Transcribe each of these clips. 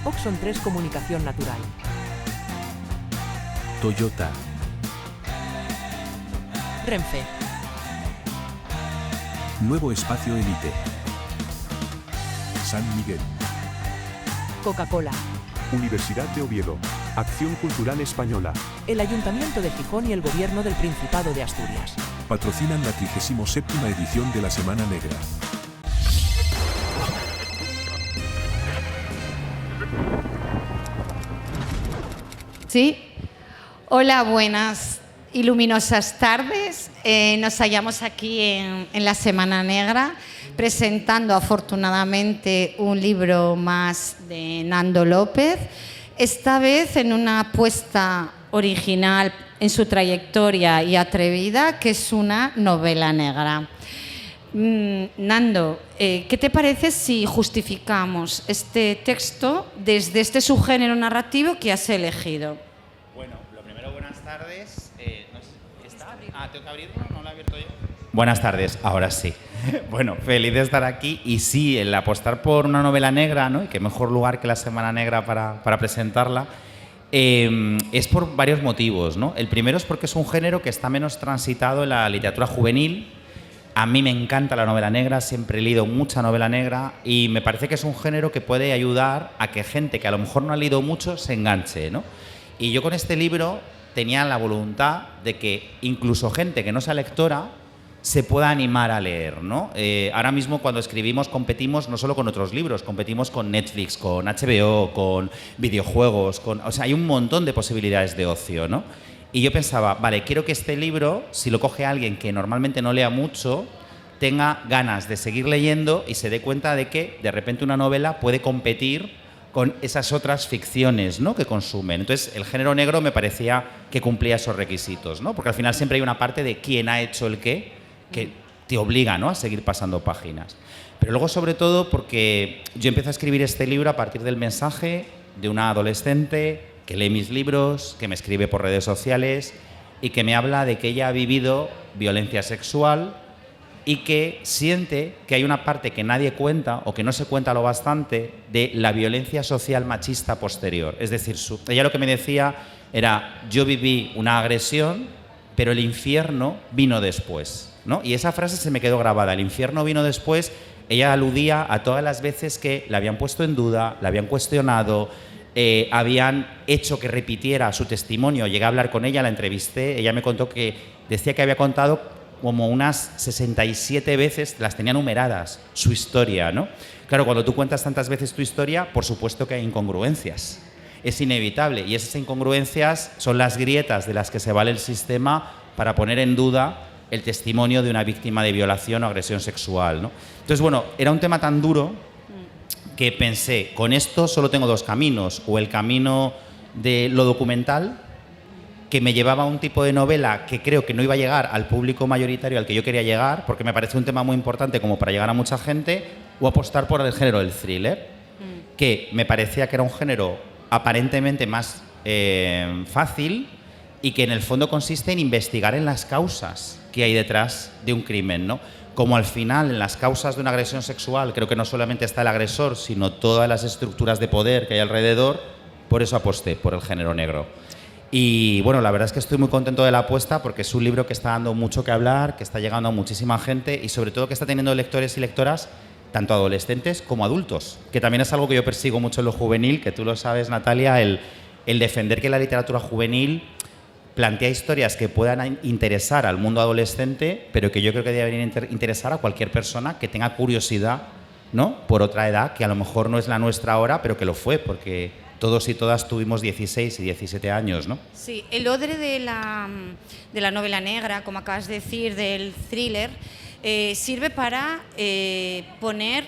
Oxon 3 Comunicación Natural. Toyota. Renfe. Nuevo Espacio Elite. San Miguel. Coca-Cola. Universidad de Oviedo. Acción Cultural Española. El Ayuntamiento de Gijón y el Gobierno del Principado de Asturias. Patrocinan la 37ª edición de la Semana Negra. Sí. Hola, buenas y luminosas tardes. Nos hallamos aquí en la Semana Negra presentando afortunadamente un libro más de Nando López, esta vez en una apuesta original en su trayectoria y atrevida, que es una novela negra. Nando, ¿qué te parece si justificamos este texto desde este subgénero narrativo que has elegido? Bueno, lo primero, buenas tardes. No sé, ¿está? ¿Tengo que abrirlo? ¿No lo he abierto yo? Buenas tardes, ahora sí. Bueno, feliz de estar aquí. Y sí, el apostar por una novela negra, ¿no? Y qué mejor lugar que la Semana Negra para presentarla, es por varios motivos, ¿no? El primero es porque es un género que está menos transitado en la literatura juvenil. A mí me encanta la novela negra, siempre he leído mucha novela negra y me parece que es un género que puede ayudar a que gente que a lo mejor no ha leído mucho se enganche, ¿no? Y yo con este libro tenía la voluntad de que incluso gente que no sea lectora se pueda animar a leer, ¿no? Ahora mismo cuando escribimos competimos no solo con otros libros, competimos con Netflix, con HBO, con videojuegos, o sea, hay un montón de posibilidades de ocio, ¿no? Y yo pensaba, vale, quiero que este libro, si lo coge alguien que normalmente no lea mucho, tenga ganas de seguir leyendo y se dé cuenta de que de repente una novela puede competir con esas otras ficciones, ¿no?, que consumen. Entonces, el género negro me parecía que cumplía esos requisitos, ¿no? Porque al final siempre hay una parte de quién ha hecho el qué que te obliga, ¿no?, a seguir pasando páginas. Pero luego, sobre todo, porque yo empecé a escribir este libro a partir del mensaje de una adolescente que lee mis libros, que me escribe por redes sociales y que me habla de que ella ha vivido violencia sexual y que siente que hay una parte que nadie cuenta o que no se cuenta lo bastante de la violencia social machista posterior. Es decir, ella lo que me decía era: yo viví una agresión, pero el infierno vino después, ¿no? Y esa frase se me quedó grabada: el infierno vino después. Ella aludía a todas las veces que la habían puesto en duda, la habían cuestionado, habían hecho que repitiera su testimonio. Llegué a hablar con ella, la entrevisté, ella me contó que decía que había contado como unas 67 veces, las tenía numeradas, su historia, ¿no? Claro, cuando tú cuentas tantas veces tu historia, por supuesto que hay incongruencias. Es inevitable, y esas incongruencias son las grietas de las que se vale el sistema para poner en duda el testimonio de una víctima de violación o agresión sexual, ¿no? Entonces, bueno, era un tema tan duro que pensé, con esto solo tengo dos caminos: o el camino de lo documental, que me llevaba a un tipo de novela que creo que no iba a llegar al público mayoritario al que yo quería llegar, porque me parece un tema muy importante como para llegar a mucha gente, o apostar por el género del thriller, que me parecía que era un género aparentemente más fácil y que en el fondo consiste en investigar en las causas que hay detrás de un crimen, ¿no? Como al final en las causas de una agresión sexual creo que no solamente está el agresor, sino todas las estructuras de poder que hay alrededor. Por eso aposté por el género negro. Y bueno, la verdad es que estoy muy contento de la apuesta, porque es un libro que está dando mucho que hablar, que está llegando a muchísima gente y sobre todo que está teniendo lectores y lectoras tanto adolescentes como adultos, que también es algo que yo persigo mucho en lo juvenil, que tú lo sabes, Natalia, el defender que la literatura juvenil plantea historias que puedan interesar al mundo adolescente, pero que yo creo que deberían interesar a cualquier persona que tenga curiosidad, ¿no?, por otra edad que a lo mejor no es la nuestra ahora, pero que lo fue, porque todos y todas tuvimos 16 y 17 años, ¿no? Sí, el odre de la novela negra, como acabas de decir, del thriller, sirve para poner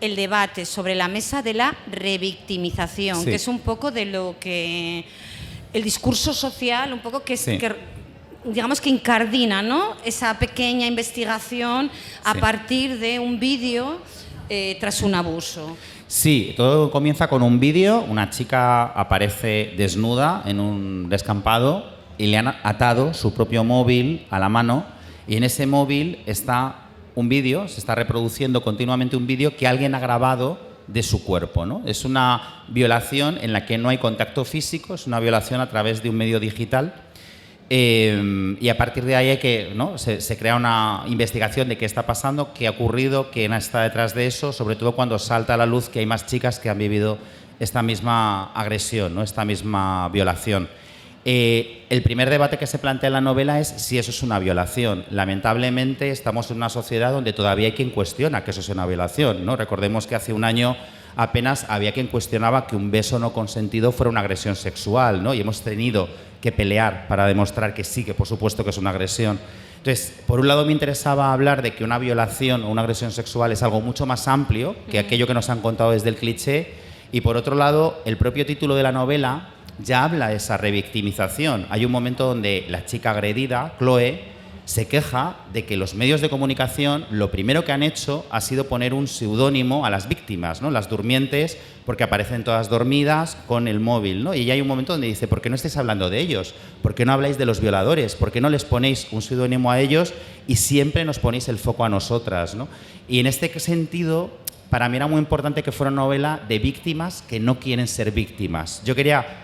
el debate sobre la mesa de la revictimización, sí, que es un poco de lo que el discurso social, un poco que es sí, que, digamos, que incardina, ¿no?, esa pequeña investigación a sí, partir de un vídeo tras un abuso. Sí, todo comienza con un vídeo. Una chica aparece desnuda en un descampado y le han atado su propio móvil a la mano, y en ese móvil está un vídeo, se está reproduciendo continuamente un vídeo que alguien ha grabado de su cuerpo, ¿no? Es una violación en la que no hay contacto físico, es una violación a través de un medio digital. Y a partir de ahí hay que, ¿no? se crea una investigación de qué está pasando, qué ha ocurrido, quién está detrás de eso, sobre todo cuando salta a la luz que hay más chicas que han vivido esta misma agresión, ¿no? Esta misma violación. El primer debate que se plantea en la novela es si eso es una violación. Lamentablemente estamos en una sociedad donde todavía hay quien cuestiona que eso es una violación, ¿no? Recordemos que hace un año apenas había quien cuestionaba que un beso no consentido fuera una agresión sexual, ¿no? Y hemos tenido que pelear para demostrar que sí, que por supuesto que es una agresión. Entonces, por un lado me interesaba hablar de que una violación o una agresión sexual es algo mucho más amplio que aquello que nos han contado desde el cliché, y por otro lado, el propio título de la novela ya habla de esa revictimización. Hay un momento donde la chica agredida, Chloe, se queja de que los medios de comunicación lo primero que han hecho ha sido poner un seudónimo a las víctimas, ¿no? Las durmientes, porque aparecen todas dormidas con el móvil, ¿no? Y ya hay un momento donde dice, ¿por qué no estáis hablando de ellos? ¿Por qué no habláis de los violadores? ¿Por qué no les ponéis un seudónimo a ellos y siempre nos ponéis el foco a nosotras, ¿no? Y en este sentido, para mí era muy importante que fuera una novela de víctimas que no quieren ser víctimas. Yo quería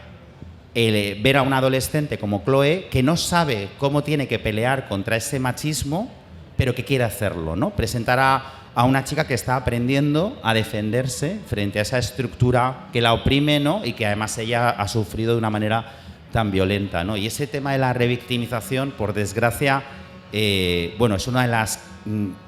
ver a una adolescente como Chloe que no sabe cómo tiene que pelear contra ese machismo, pero que quiere hacerlo, ¿no? Presentar a una chica que está aprendiendo a defenderse frente a esa estructura que la oprime, ¿no? Y que además ella ha sufrido de una manera tan violenta, ¿no? Y ese tema de la revictimización, por desgracia, bueno, es una de las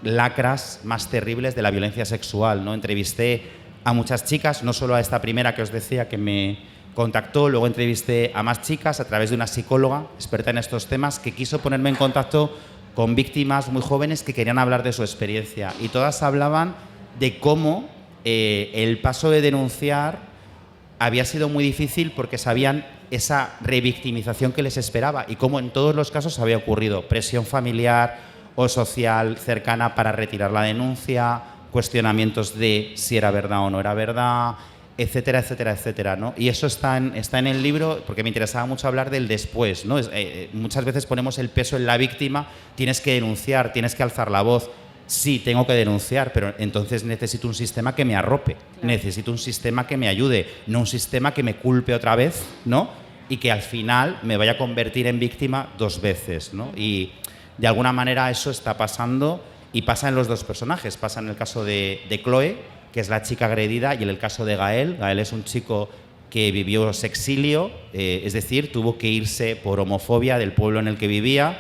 lacras más terribles de la violencia sexual, ¿no? Entrevisté a muchas chicas, no solo a esta primera que os decía que me contactó, luego entrevisté a más chicas a través de una psicóloga experta en estos temas que quiso ponerme en contacto con víctimas muy jóvenes que querían hablar de su experiencia, y todas hablaban de cómo el paso de denunciar había sido muy difícil porque sabían esa revictimización que les esperaba y cómo en todos los casos había ocurrido presión familiar o social cercana para retirar la denuncia, cuestionamientos de si era verdad o no era verdad, etcétera, etcétera, etcétera, ¿no? Y eso está en el libro porque me interesaba mucho hablar del después, ¿no? Muchas veces ponemos el peso en la víctima, tienes que denunciar, tienes que alzar la voz. Sí, tengo que denunciar, pero entonces necesito un sistema que me arrope, claro. Necesito un sistema que me ayude, no un sistema que me culpe otra vez, ¿no? Y que al final me vaya a convertir en víctima 2 veces, ¿no? Y de alguna manera eso está pasando, y pasa en los 2 personajes. Pasa en el caso de Chloe, que es la chica agredida, y en el caso de Gael. Gael es un chico que vivió sexilio, es decir, tuvo que irse por homofobia del pueblo en el que vivía,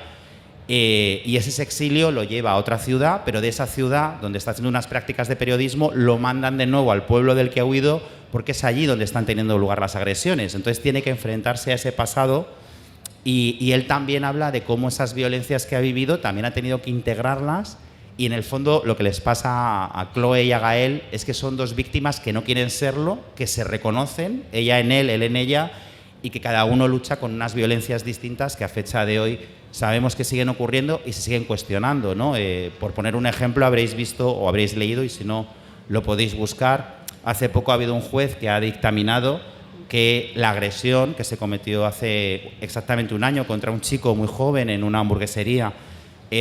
y ese sexilio lo lleva a otra ciudad, pero de esa ciudad, donde está haciendo unas prácticas de periodismo, lo mandan de nuevo al pueblo del que ha huido, porque es allí donde están teniendo lugar las agresiones. Entonces tiene que enfrentarse a ese pasado, y él también habla de cómo esas violencias que ha vivido también ha tenido que integrarlas. Y en el fondo lo que les pasa a Chloe y a Gael es que son 2 víctimas que no quieren serlo, que se reconocen, ella en él en ella, y que cada uno lucha con unas violencias distintas que a fecha de hoy sabemos que siguen ocurriendo y se siguen cuestionando, ¿no? Por poner un ejemplo, habréis visto o habréis leído, y si no lo podéis buscar, hace poco ha habido un juez que ha dictaminado que la agresión que se cometió hace exactamente un año contra un chico muy joven en una hamburguesería,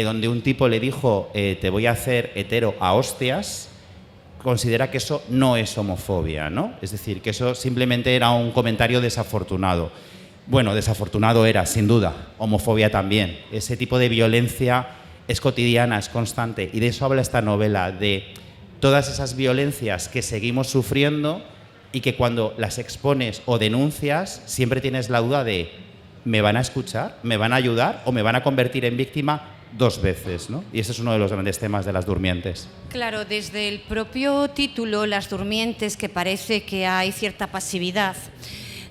donde un tipo le dijo te voy a hacer hetero a hostias, considera que eso no es homofobia, ¿no? Es decir, que eso simplemente era un comentario desafortunado. Bueno, desafortunado era, sin duda, homofobia también. Ese tipo de violencia es cotidiana, es constante, y de eso habla esta novela, de todas esas violencias que seguimos sufriendo y que cuando las expones o denuncias siempre tienes la duda de ¿me van a escuchar? ¿Me van a ayudar? ¿O me van a convertir en víctima 2 veces, ¿no? Y ese es uno de los grandes temas de Las Durmientes. Claro, desde el propio título, Las Durmientes, que parece que hay cierta pasividad,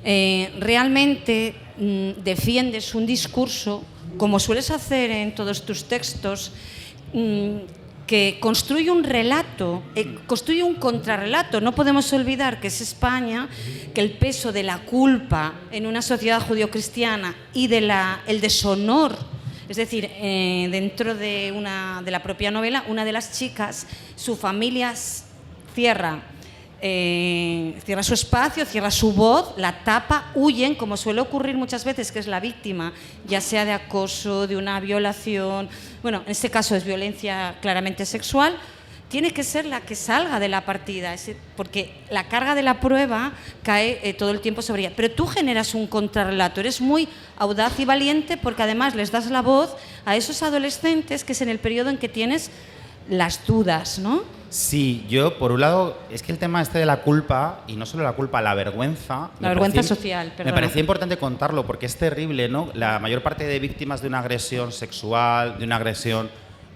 realmente defiendes un discurso, como sueles hacer en todos tus textos, que construye un relato, construye un contrarrelato. No podemos olvidar que es España, que el peso de la culpa en una sociedad judio-cristiana y el deshonor, es decir, dentro de la propia novela, una de las chicas, su familia cierra su espacio, cierra su voz, la tapa, huyen, como suele ocurrir muchas veces, que es la víctima, ya sea de acoso, de una violación, bueno, en este caso es violencia claramente sexual, tiene que ser la que salga de la partida, porque la carga de la prueba cae todo el tiempo sobre ella. Pero tú generas un contrarrelato, eres muy audaz y valiente porque además les das la voz a esos adolescentes que es en el periodo en que tienes las dudas, ¿no? Sí, yo por un lado, es que el tema este de la culpa, y no solo la culpa, la vergüenza... La vergüenza social, perdón. Me parecía importante contarlo porque es terrible, ¿no? La mayor parte de víctimas de una agresión sexual, de una agresión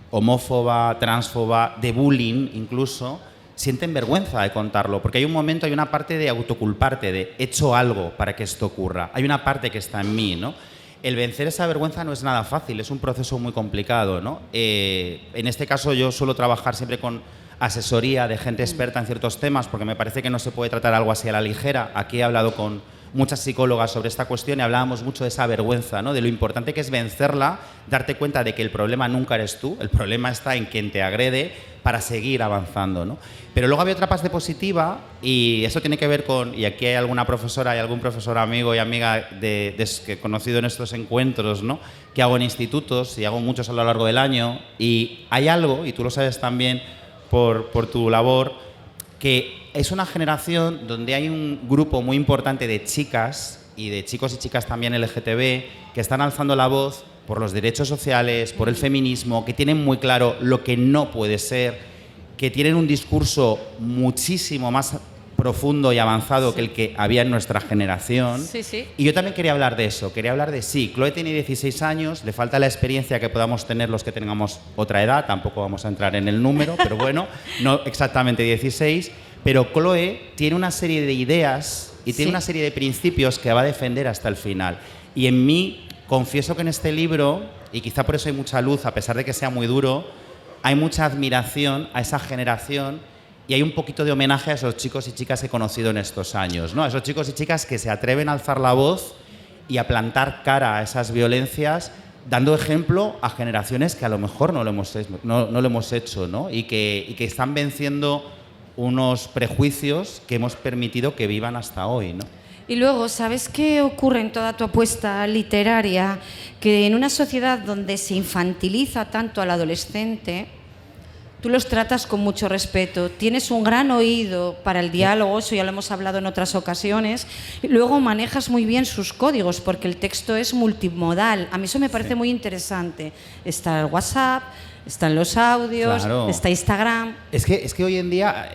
homófoba, transfoba, de bullying incluso, sienten vergüenza de contarlo, porque hay un momento, hay una parte de autoculparte, de he hecho algo para que esto ocurra. Hay una parte que está en mí, ¿no? El vencer esa vergüenza no es nada fácil, es un proceso muy complicado, ¿no? En este caso yo suelo trabajar siempre con asesoría de gente experta en ciertos temas, porque me parece que no se puede tratar algo así a la ligera. Aquí he hablado con muchas psicólogas sobre esta cuestión y hablábamos mucho de esa vergüenza, ¿no? De lo importante que es vencerla, darte cuenta de que el problema nunca eres tú, el problema está en quien te agrede para seguir avanzando, ¿no? Pero luego había otra parte positiva y eso tiene que ver con, y aquí hay alguna profesora y algún profesor amigo y amiga que he conocido en estos encuentros, ¿no? Que hago en institutos y hago muchos a lo largo del año, y hay algo, y tú lo sabes también por tu labor, que es una generación donde hay un grupo muy importante de chicas y de chicos y chicas también LGTB que están alzando la voz por los derechos sociales, por el feminismo, que tienen muy claro lo que no puede ser, que tienen un discurso muchísimo más profundo y avanzado que el que había en nuestra generación. Sí, sí. Y yo también quería hablar de eso, quería hablar de sí, Chloe tiene 16 años, le falta la experiencia que podamos tener los que tengamos otra edad, tampoco vamos a entrar en el número, pero bueno, no exactamente 16, pero Chloe tiene una serie de ideas y tiene una serie de principios que va a defender hasta el final. Y en mí, confieso que en este libro, y quizá por eso hay mucha luz, a pesar de que sea muy duro, hay mucha admiración a esa generación y hay un poquito de homenaje a esos chicos y chicas que he conocido en estos años, ¿no? A esos chicos y chicas que se atreven a alzar la voz y a plantar cara a esas violencias, dando ejemplo a generaciones que a lo mejor no lo hemos hecho, ¿no? Y que están venciendo unos prejuicios que hemos permitido que vivan hasta hoy, ¿no? Y luego, ¿sabes qué ocurre en toda tu apuesta literaria? Que en una sociedad donde se infantiliza tanto al adolescente, tú los tratas con mucho respeto, tienes un gran oído para el diálogo, eso ya lo hemos hablado en otras ocasiones, y luego manejas muy bien sus códigos, porque el texto es multimodal. A mí eso me parece muy interesante. Está el WhatsApp, están los audios, claro. Está Instagram. Es que hoy en día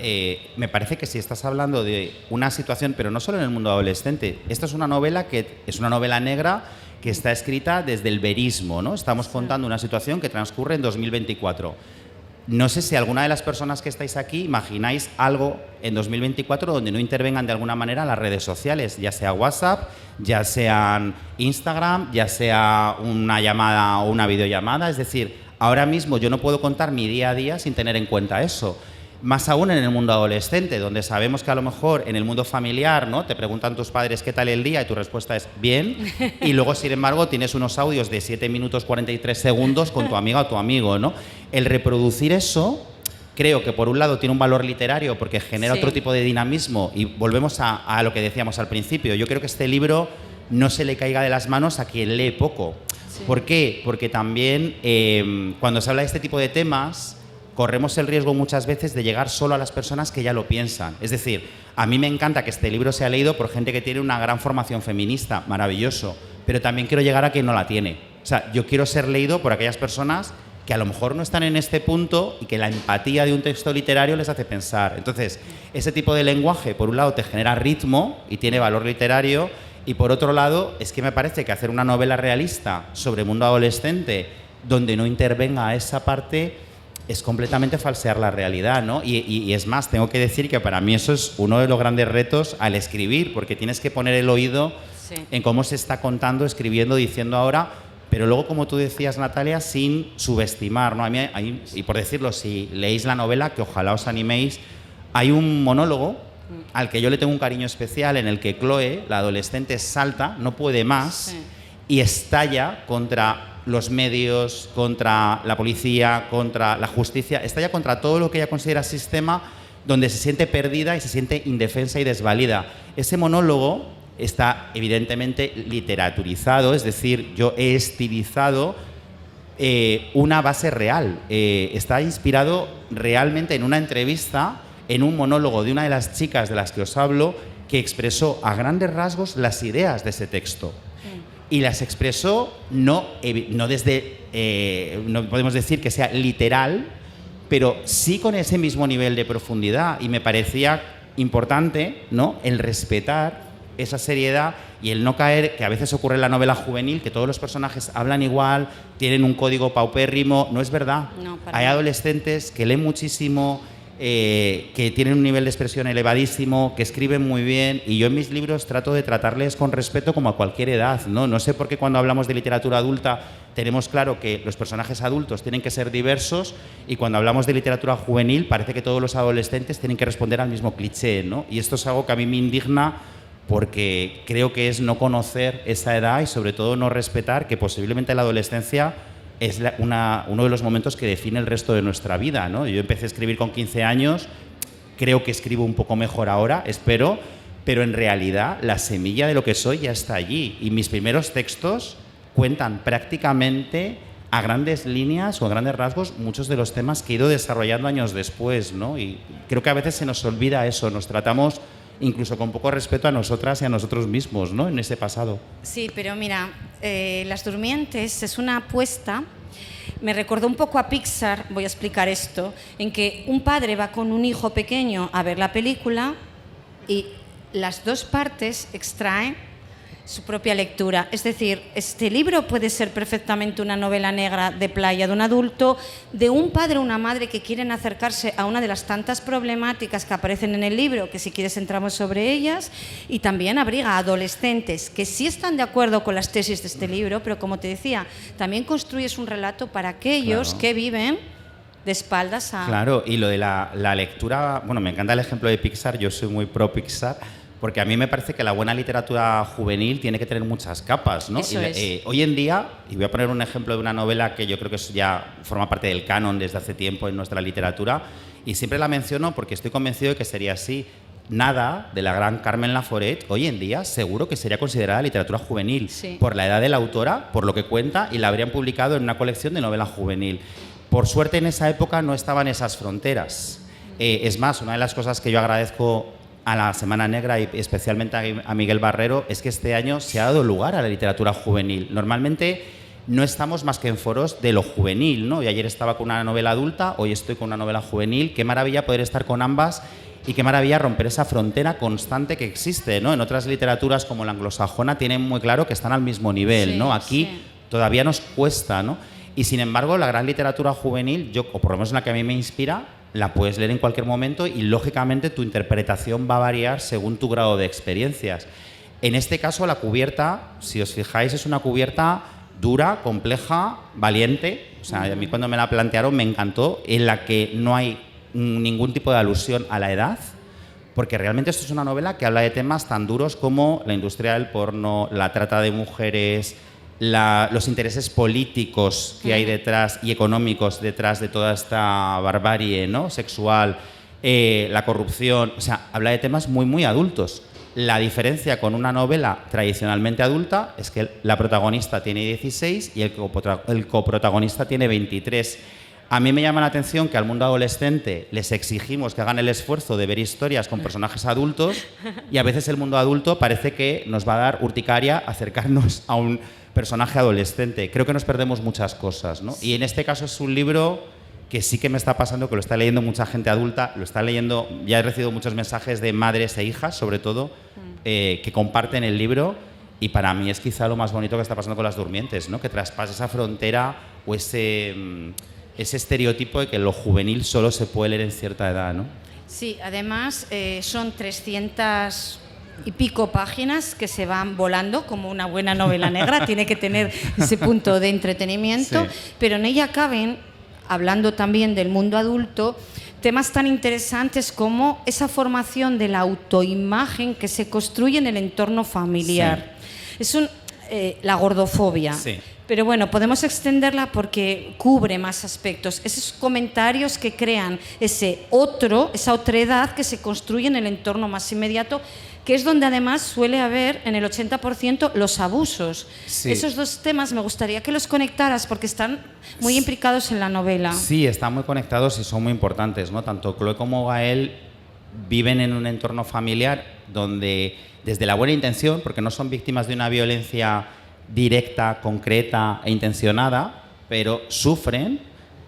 me parece que si estás hablando de una situación, pero no solo en el mundo adolescente, esta es una novela que es una novela negra que está escrita desde el verismo, ¿no? Estamos contando una situación que transcurre en 2024. No sé si alguna de las personas que estáis aquí imagináis algo en 2024 donde no intervengan de alguna manera las redes sociales, ya sea WhatsApp, ya sean Instagram, ya sea una llamada o una videollamada. Es decir, ahora mismo yo no puedo contar mi día a día sin tener en cuenta eso. Más aún en el mundo adolescente, donde sabemos que a lo mejor en el mundo familiar, ¿no? Te preguntan tus padres qué tal el día y tu respuesta es bien, y luego, sin embargo, tienes unos audios de 7 minutos 43 segundos con tu amiga o tu amigo, ¿no? El reproducir eso, creo que por un lado tiene un valor literario porque genera otro tipo de dinamismo, y volvemos a lo que decíamos al principio. Yo creo que este libro no se le caiga de las manos a quien lee poco. Sí. ¿Por qué? Porque también cuando se habla de este tipo de temas, corremos el riesgo muchas veces de llegar solo a las personas que ya lo piensan. Es decir, a mí me encanta que este libro sea leído por gente que tiene una gran formación feminista, maravilloso, pero también quiero llegar a quien no la tiene. O sea, yo quiero ser leído por aquellas personas que a lo mejor no están en este punto y que la empatía de un texto literario les hace pensar. Entonces, ese tipo de lenguaje, por un lado, te genera ritmo y tiene valor literario, y por otro lado, es que me parece que hacer una novela realista sobre el mundo adolescente donde no intervenga esa parte es completamente falsear la realidad, ¿no? Y es más, tengo que decir que para mí eso es uno de los grandes retos al escribir, porque tienes que poner el oído en cómo se está contando, escribiendo, diciendo ahora, pero luego, como tú decías, Natalia, sin subestimar, ¿no? A mí y por decirlo, si leéis la novela, que ojalá os animéis, hay un monólogo al que yo le tengo un cariño especial, en el que Chloe, la adolescente, salta, no puede más, y estalla contra los medios, contra la policía, contra la justicia, estalla contra todo lo que ella considera sistema, donde se siente perdida y se siente indefensa y desvalida. Ese monólogo está evidentemente literaturizado, es decir, yo he estilizado una base real. Está inspirado realmente en una entrevista, en un monólogo de una de las chicas de las que os hablo, que expresó a grandes rasgos las ideas de ese texto. Y las expresó no desde, no podemos decir que sea literal, pero sí con ese mismo nivel de profundidad. Y me parecía importante, ¿no?, el respetar esa seriedad y el no caer, que a veces ocurre en la novela juvenil, que todos los personajes hablan igual, tienen un código paupérrimo. No es verdad. No, hay adolescentes que leen muchísimo, que tienen un nivel de expresión elevadísimo, que escriben muy bien, y yo en mis libros trato de tratarles con respeto como a cualquier edad, ¿no? No sé por qué cuando hablamos de literatura adulta tenemos claro que los personajes adultos tienen que ser diversos, y cuando hablamos de literatura juvenil parece que todos los adolescentes tienen que responder al mismo cliché, ¿no? Y esto es algo que a mí me indigna, porque creo que es no conocer esa edad y sobre todo no respetar que posiblemente la adolescencia es uno de los momentos que define el resto de nuestra vida, ¿no? Yo empecé a escribir con 15 años, creo que escribo un poco mejor ahora, espero, pero en realidad la semilla de lo que soy ya está allí, y mis primeros textos cuentan prácticamente a grandes líneas o a grandes rasgos muchos de los temas que he ido desarrollando años después, ¿no? Y creo que a veces se nos olvida eso, nos tratamos incluso con poco respeto a nosotras y a nosotros mismos, ¿no?, en ese pasado. Sí, pero mira, Las Durmientes es una apuesta, me recordó un poco a Pixar, voy a explicar esto, en que un padre va con un hijo pequeño a ver la película y las dos partes extraen su propia lectura. Es decir, este libro puede ser perfectamente una novela negra de playa de un adulto, de un padre o una madre que quieren acercarse a una de las tantas problemáticas que aparecen en el libro, que si quieres entramos sobre ellas, y también abriga a adolescentes que sí están de acuerdo con las tesis de este libro, pero como te decía, también construyes un relato para aquellos que viven de espaldas a... Claro, y lo de la lectura, bueno, me encanta el ejemplo de Pixar, yo soy muy pro Pixar, porque a mí me parece que la buena literatura juvenil tiene que tener muchas capas, ¿no? Eso es. Hoy en día, y voy a poner un ejemplo de una novela que yo creo que ya forma parte del canon desde hace tiempo en nuestra literatura, y siempre la menciono porque estoy convencido de que sería así. Nada, de la gran Carmen Laforet, hoy en día seguro que sería considerada literatura juvenil, sí, por la edad de la autora, por lo que cuenta, y la habrían publicado en una colección de novela juvenil. Por suerte en esa época no estaban esas fronteras. Es más, una de las cosas que yo agradezco a la Semana Negra y especialmente a Miguel Barrero es que este año se ha dado lugar a la literatura juvenil. Normalmente no estamos más que en foros de lo juvenil, ¿no? Y ayer estaba con una novela adulta, hoy estoy con una novela juvenil. Qué maravilla poder estar con ambas y qué maravilla romper esa frontera constante que existe, ¿no? En otras literaturas como la anglosajona tienen muy claro que están al mismo nivel, ¿no? Aquí todavía nos cuesta, ¿no? Y sin embargo la gran literatura juvenil, o por lo menos la que a mí me inspira, la puedes leer en cualquier momento y lógicamente tu interpretación va a variar según tu grado de experiencias. En este caso la cubierta, si os fijáis, es una cubierta dura, compleja, valiente. O sea, a mí cuando me la plantearon me encantó, en la que no hay ningún tipo de alusión a la edad, porque realmente esto es una novela que habla de temas tan duros como la industria del porno, la trata de mujeres, los intereses políticos que hay detrás y económicos detrás de toda esta barbarie, ¿no?, sexual, la corrupción. O sea, habla de temas muy, muy adultos. La diferencia con una novela tradicionalmente adulta es que la protagonista tiene 16 y el coprotagonista tiene 23. A mí me llama la atención que al mundo adolescente les exigimos que hagan el esfuerzo de ver historias con personajes adultos, y a veces el mundo adulto parece que nos va a dar urticaria acercarnos a un personaje adolescente. Creo que nos perdemos muchas cosas, ¿no? Y en este caso es un libro que sí que me está pasando, que lo está leyendo mucha gente adulta, lo está leyendo, ya he recibido muchos mensajes de madres e hijas, sobre todo, que comparten el libro, y para mí es quizá lo más bonito que está pasando con Las Durmientes, ¿no? Que traspasa esa frontera o ese estereotipo de que lo juvenil solo se puede leer en cierta edad, ¿no? Sí, además son 300 y pico páginas que se van volando como una buena novela negra, tiene que tener ese punto de entretenimiento, pero en ella caben, hablando también del mundo adulto, temas tan interesantes como esa formación de la autoimagen que se construye en el entorno familiar. Es la gordofobia. Pero bueno, podemos extenderla porque cubre más aspectos. Esos comentarios que crean esa otredad que se construye en el entorno más inmediato, que es donde además suele haber en el 80% los abusos. Sí. Esos dos temas me gustaría que los conectaras porque están muy implicados en la novela. Sí, están muy conectados y son muy importantes, ¿no? Tanto Chloe como Gael viven en un entorno familiar donde, desde la buena intención, porque no son víctimas de una violencia directa, concreta e intencionada, pero sufren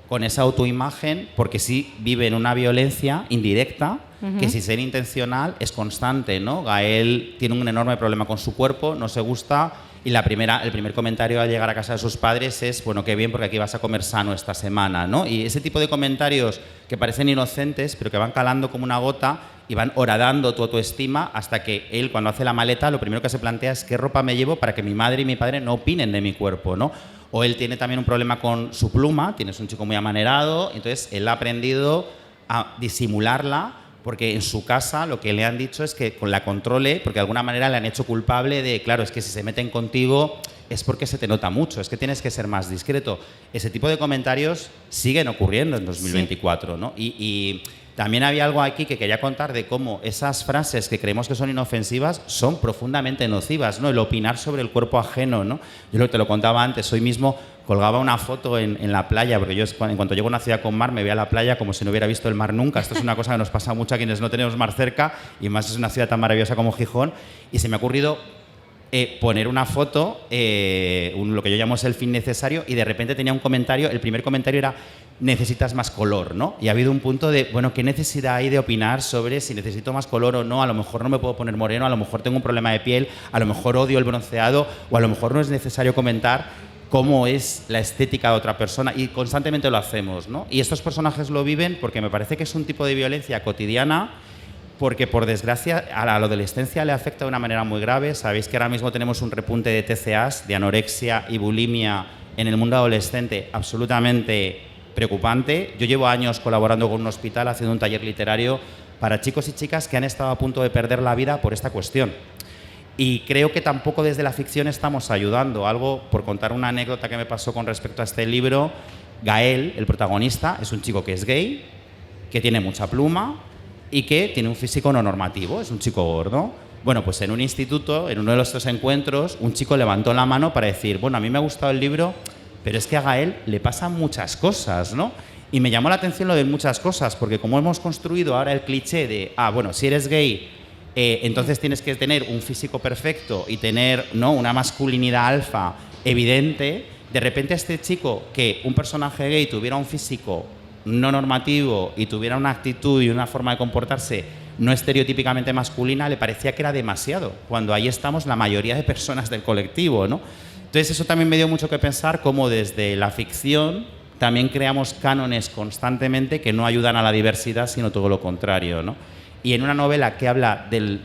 con esa autoimagen porque sí viven una violencia indirecta que, sin ser intencional, es constante, ¿no? Gael tiene un enorme problema con su cuerpo, no se gusta, y el primer comentario al llegar a casa de sus padres es, bueno, qué bien, porque aquí vas a comer sano esta semana, ¿no? Y ese tipo de comentarios que parecen inocentes, pero que van calando como una gota y van horadando tu autoestima, hasta que él, cuando hace la maleta, lo primero que se plantea es qué ropa me llevo para que mi madre y mi padre no opinen de mi cuerpo, ¿no? O él tiene también un problema con su pluma, tienes un chico muy amanerado, entonces él ha aprendido a disimularla, porque en su casa lo que le han dicho es que la controle, porque de alguna manera le han hecho culpable de, claro, es que si se meten contigo es porque se te nota mucho, es que tienes que ser más discreto. Ese tipo de comentarios siguen ocurriendo en 2024, ¿no? Y también había algo aquí que quería contar de cómo esas frases que creemos que son inofensivas son profundamente nocivas, ¿no? El opinar sobre el cuerpo ajeno, ¿no? Yo te lo contaba antes, hoy mismo colgaba una foto en la playa, porque yo en cuanto llego a una ciudad con mar me voy a la playa como si no hubiera visto el mar nunca. Esto es una cosa que nos pasa mucho a quienes no tenemos mar cerca, y más es una ciudad tan maravillosa como Gijón, y se me ha ocurrido poner una foto, lo que yo llamo el fin necesario, y de repente tenía un comentario, el primer comentario era: necesitas más color, ¿no? Y ha habido un punto de, bueno, ¿qué necesidad hay de opinar sobre si necesito más color o no? A lo mejor no me puedo poner moreno, a lo mejor tengo un problema de piel, a lo mejor odio el bronceado, o a lo mejor no es necesario comentar cómo es la estética de otra persona, y constantemente lo hacemos, ¿no? Y estos personajes lo viven porque me parece que es un tipo de violencia cotidiana, porque por desgracia a la adolescencia le afecta de una manera muy grave. Sabéis que ahora mismo tenemos un repunte de TCAs, de anorexia y bulimia en el mundo adolescente absolutamente preocupante. Yo llevo años colaborando con un hospital haciendo un taller literario para chicos y chicas que han estado a punto de perder la vida por esta cuestión. Y creo que tampoco desde la ficción estamos ayudando. Algo, por contar una anécdota que me pasó con respecto a este libro, Gael, el protagonista, es un chico que es gay, que tiene mucha pluma y que tiene un físico no normativo, es un chico gordo. Bueno, pues en un instituto, en uno de estos encuentros, un chico levantó la mano para decir, bueno, a mí me ha gustado el libro, pero es que a Gael le pasan muchas cosas, ¿no? Y me llamó la atención lo de muchas cosas, porque como hemos construido ahora el cliché de, bueno, si eres gay, entonces tienes que tener un físico perfecto y tener, ¿no?, una masculinidad alfa evidente. De repente a este chico, que un personaje gay tuviera un físico no normativo y tuviera una actitud y una forma de comportarse no estereotípicamente masculina, le parecía que era demasiado, cuando ahí estamos la mayoría de personas del colectivo, ¿no? Entonces eso también me dio mucho que pensar, cómo desde la ficción también creamos cánones constantemente que no ayudan a la diversidad, sino todo lo contrario, ¿no? Y en una novela que habla del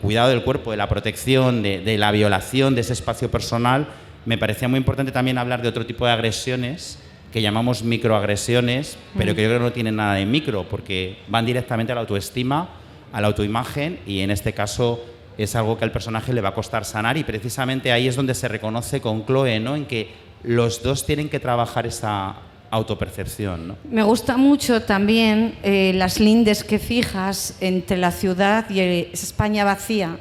cuidado del cuerpo, de la protección, de la violación de ese espacio personal, me parecía muy importante también hablar de otro tipo de agresiones que llamamos microagresiones, pero que yo creo que no tienen nada de micro, porque van directamente a la autoestima, a la autoimagen, y en este caso es algo que al personaje le va a costar sanar, y precisamente ahí es donde se reconoce con Chloe, ¿no?, en que los dos tienen que trabajar esa autopercepción, ¿no? Me gusta mucho también las lindes que fijas entre la ciudad y España vacía,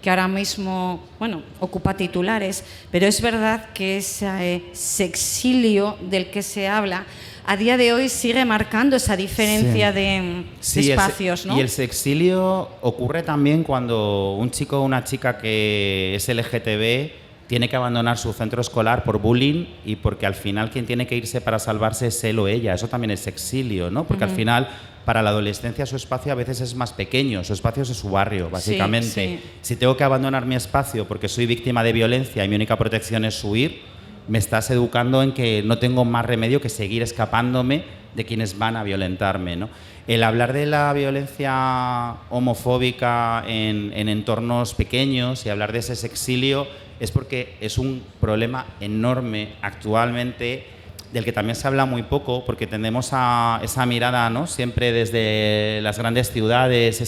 que ahora mismo, bueno, ocupa titulares, pero es verdad que ese sexilio del que se habla a día de hoy sigue marcando esa diferencia de espacios, ¿no? Y el sexilio ocurre también cuando un chico o una chica que es LGTB tiene que abandonar su centro escolar por bullying, y porque al final quien tiene que irse para salvarse es él o ella. Eso también es exilio, ¿no? Porque al final, para la adolescencia, su espacio a veces es más pequeño, su espacio es su barrio, básicamente. Sí. Si tengo que abandonar mi espacio porque soy víctima de violencia y mi única protección es huir, me estás educando en que no tengo más remedio que seguir escapándome de quienes van a violentarme, ¿no? El hablar de la violencia homofóbica en entornos pequeños y hablar de ese sexilio es porque es un problema enorme actualmente, del que también se habla muy poco, porque tendemos a esa mirada, ¿no?, siempre desde las grandes ciudades,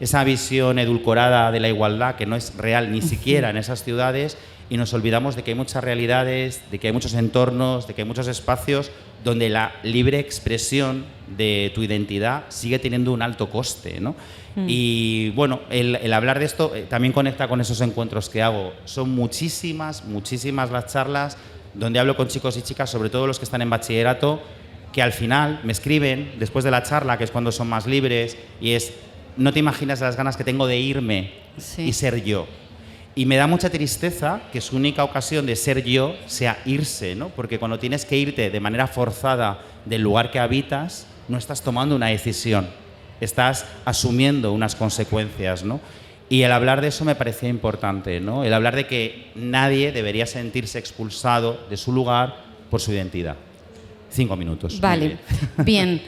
esa visión edulcorada de la igualdad que no es real ni siquiera en esas ciudades, y nos olvidamos de que hay muchas realidades, de que hay muchos entornos, de que hay muchos espacios donde la libre expresión de tu identidad sigue teniendo un alto coste, ¿no? Y bueno, el hablar de esto también conecta con esos encuentros que hago. Son muchísimas las charlas donde hablo con chicos y chicas, sobre todo los que están en bachillerato, que al final me escriben después de la charla, que es cuando son más libres, y es, no te imaginas las ganas que tengo de irme y ser yo. Y me da mucha tristeza que su única ocasión de ser yo sea irse, ¿no? Porque cuando tienes que irte de manera forzada del lugar que habitas, no estás tomando una decisión, estás asumiendo unas consecuencias, ¿no? Y el hablar de eso me parecía importante, ¿no? El hablar de que nadie debería sentirse expulsado de su lugar por su identidad. 5 minutos. Vale, bien.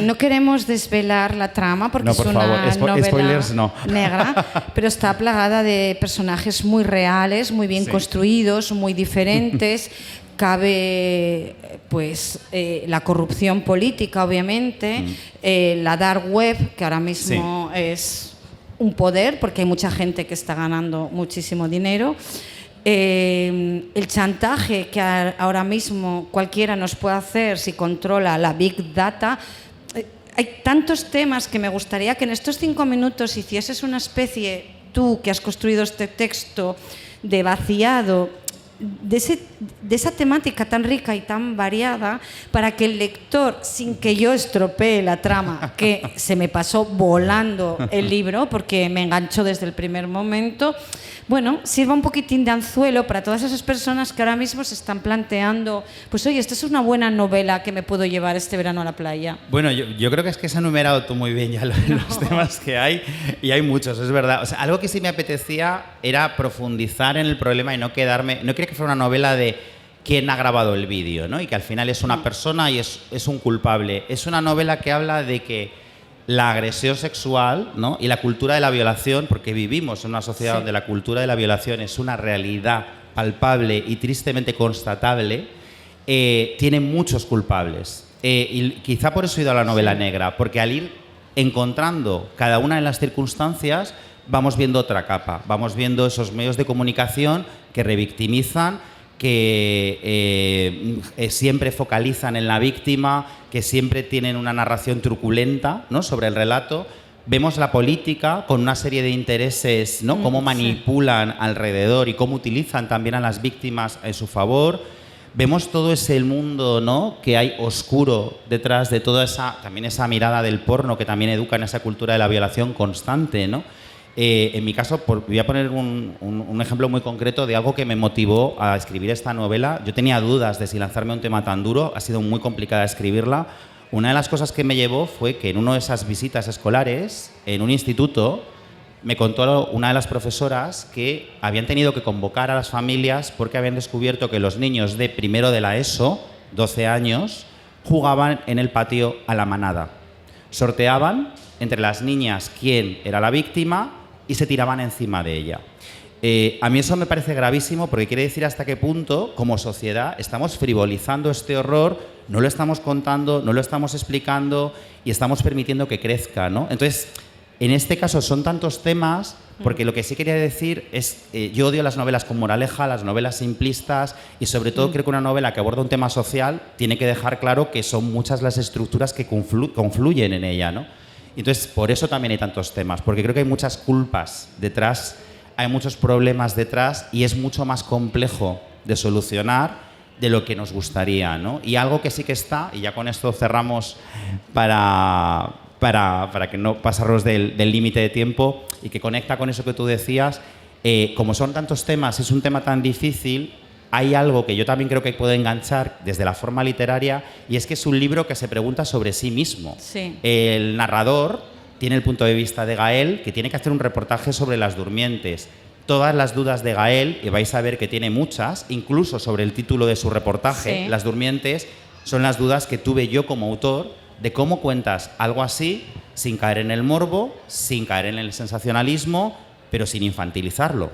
No queremos desvelar la trama porque no, por es una favor. novela Spoilers, no. negra, pero está plagada de personajes muy reales, muy bien construidos, muy diferentes. Cabe pues la corrupción política, obviamente, la dark web, que ahora mismo es un poder porque hay mucha gente que está ganando muchísimo dinero. El chantaje que ahora mismo cualquiera nos puede hacer si controla la Big Data. Hay tantos temas que me gustaría que en estos 5 minutos hicieses una especie, tú que has construido este texto, de vaciado de esa temática tan rica y tan variada, para que el lector, sin que yo estropee la trama, que se me pasó volando el libro porque me enganchó desde el primer momento, bueno, sirva un poquitín de anzuelo para todas esas personas que ahora mismo se están planteando, pues oye, esta es una buena novela que me puedo llevar este verano a la playa. Bueno, yo creo que es que has enumerado tú muy bien ya los temas que hay, y hay muchos, es verdad. O sea, algo que sí me apetecía era profundizar en el problema y no quedarme, no quería que fuera una novela de quién ha grabado el vídeo, ¿no? Y que al final es una persona y es un culpable. Es una novela que habla de que la agresión sexual, ¿no? Y la cultura de la violación, porque vivimos en una sociedad donde la cultura de la violación es una realidad palpable y tristemente constatable, tiene muchos culpables. Y quizá por eso he ido a la novela negra, porque al ir encontrando cada una de las circunstancias vamos viendo otra capa, vamos viendo esos medios de comunicación que revictimizan, que siempre focalizan en la víctima, que siempre tienen una narración truculenta, ¿no?, sobre el relato. Vemos la política con una serie de intereses, ¿no?, cómo manipulan alrededor y cómo utilizan también a las víctimas en su favor. Vemos todo ese mundo, ¿no?, que hay oscuro detrás de toda también esa mirada del porno que también educa en esa cultura de la violación constante, ¿no? En mi caso, voy a poner un ejemplo muy concreto de algo que me motivó a escribir esta novela. Yo tenía dudas de si lanzarme a un tema tan duro, ha sido muy complicada escribirla. Una de las cosas que me llevó fue que en una de esas visitas escolares, en un instituto, me contó una de las profesoras que habían tenido que convocar a las familias porque habían descubierto que los niños de primero de la ESO, 12 años, jugaban en el patio a la manada. Sorteaban entre las niñas quién era la víctima y se tiraban encima de ella. A mí eso me parece gravísimo porque quiere decir hasta qué punto, como sociedad, estamos frivolizando este horror, no lo estamos contando, no lo estamos explicando y estamos permitiendo que crezca, ¿no? Entonces, en este caso son tantos temas, porque lo que sí quería decir es, yo odio las novelas con moraleja, las novelas simplistas, y sobre todo creo que una novela que aborda un tema social tiene que dejar claro que son muchas las estructuras que confluyen en ella, ¿no? Entonces, por eso también hay tantos temas, porque creo que hay muchas culpas detrás, hay muchos problemas detrás y es mucho más complejo de solucionar de lo que nos gustaría, ¿no? Y algo que sí que está, y ya con esto cerramos para que no pasarnos del límite de tiempo, y que conecta con eso que tú decías, como son tantos temas, es un tema tan difícil, hay algo que yo también creo que puede enganchar desde la forma literaria, y es que es un libro que se pregunta sobre sí mismo. Sí. El narrador tiene el punto de vista de Gael, que tiene que hacer un reportaje sobre las durmientes. Todas las dudas de Gael, y vais a ver que tiene muchas, incluso sobre el título de su reportaje, Las durmientes, son las dudas que tuve yo como autor de cómo cuentas algo así sin caer en el morbo, sin caer en el sensacionalismo, pero sin infantilizarlo.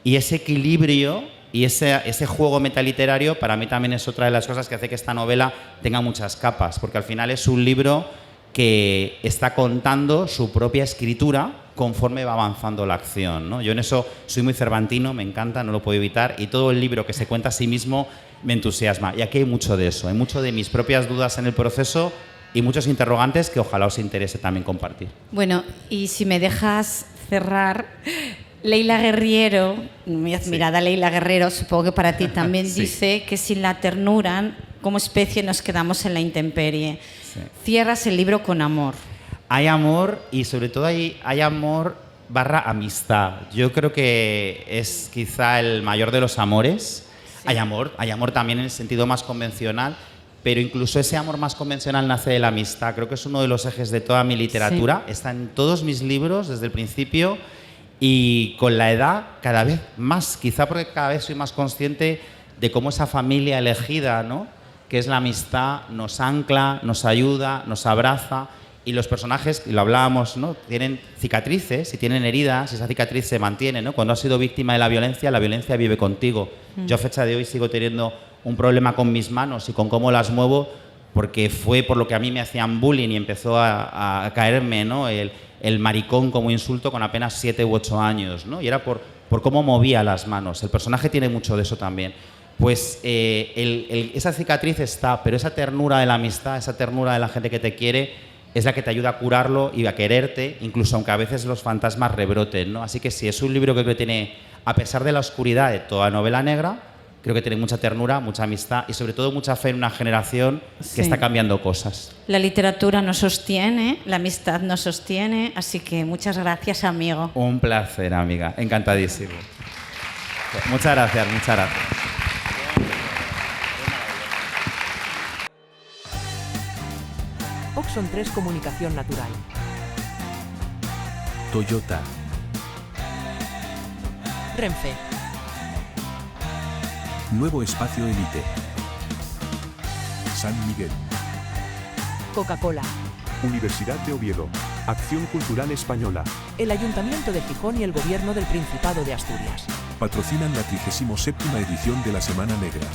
Y ese equilibrio y ese juego metaliterario para mí también es otra de las cosas que hace que esta novela tenga muchas capas, porque al final es un libro que está contando su propia escritura conforme va avanzando la acción, ¿no? Yo en eso soy muy cervantino, me encanta, no lo puedo evitar, y todo el libro que se cuenta a sí mismo me entusiasma. Y aquí hay mucho de eso, hay mucho de mis propias dudas en el proceso, y muchos interrogantes que ojalá os interese también compartir. Bueno, y si me dejas cerrar, Leila Guerriero, mi admirada Leila Guerrero, supongo que para ti también, Sí. dice que sin la ternura, como especie, nos quedamos en la intemperie. Sí. Cierras el libro con amor. Hay amor y sobre todo hay amor / amistad. Yo creo que es quizá el mayor de los amores. Sí. Hay amor también en el sentido más convencional, pero incluso ese amor más convencional nace de la amistad. Creo que es uno de los ejes de toda mi literatura. Sí. Está en todos mis libros desde el principio y con la edad cada vez más, quizá porque cada vez soy más consciente de cómo esa familia elegida, ¿no?, que es la amistad, nos ancla, nos ayuda, nos abraza. Y los personajes, y lo hablábamos, ¿no?, tienen cicatrices y tienen heridas, y esa cicatriz se mantiene, ¿no? Cuando has sido víctima de la violencia vive contigo. Yo a fecha de hoy sigo teniendo un problema con mis manos y con cómo las muevo, porque fue por lo que a mí me hacían bullying y empezó a caerme, ¿no?, el maricón como insulto con apenas 7 u 8 años, ¿no? Y era por cómo movía las manos. El personaje tiene mucho de eso también. Pues esa cicatriz está, pero esa ternura de la amistad, esa ternura de la gente que te quiere, es la que te ayuda a curarlo y a quererte, incluso aunque a veces los fantasmas rebroten, ¿no? Así que sí, es un libro que creo que tiene, a pesar de la oscuridad de toda novela negra, creo que tiene mucha ternura, mucha amistad y sobre todo mucha fe en una generación que está cambiando cosas. La literatura nos sostiene, la amistad nos sostiene, así que muchas gracias, amigo. Un placer, amiga, encantadísimo. Muchas gracias, muchas gracias. Oxon 3 Comunicación Natural. Toyota. Renfe. Nuevo Espacio Elite. San Miguel. Coca-Cola. Universidad de Oviedo. Acción Cultural Española. El Ayuntamiento de Gijón y el Gobierno del Principado de Asturias. Patrocinan la 37ª edición de la Semana Negra.